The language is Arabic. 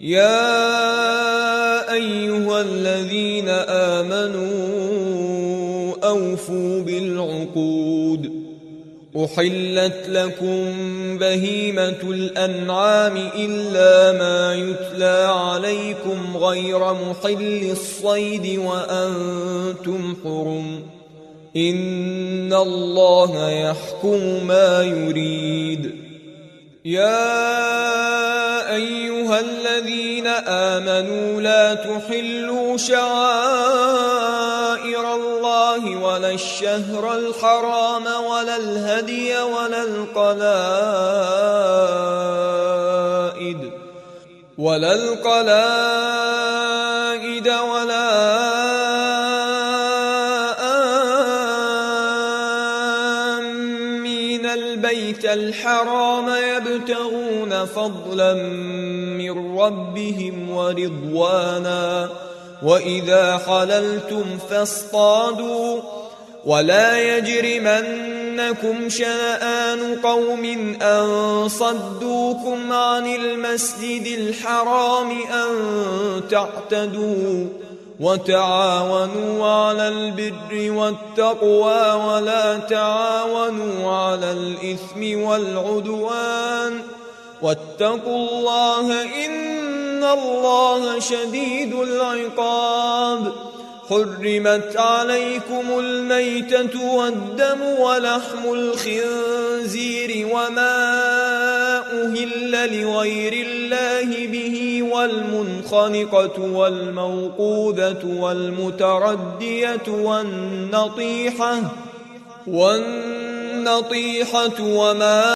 يا أيها الذين آمنوا أوفوا بالعقود. أحلت لكم بهيمة الأنعام إلا ما يتلى عليكم غير محل الصيد وأنتم حرم، إن الله يحكم ما يريد. يا أيها الذين آمنوا لا تحلوا شعائر الله ولا الشهر الحرام ولا الهدي ولا القلائد ولا آمين البيت الحرام يبتغون فضلا من ربهم ورضوانا، وإذا حللتم فاصطادوا، ولا يجرمنكم شنآن قوم أن صدوكم عن المسجد الحرام أن تعتدوا، وتعاونوا على البر والتقوى ولا تعاونوا على الإثم والعدوان، واتقوا الله إن الله شديد العقاب. حرمت عليكم الميتة والدم ولحم الخنزير وما أهل لغير الله به، والمنخنقة والموقوذة والمتردية والنطيحة وما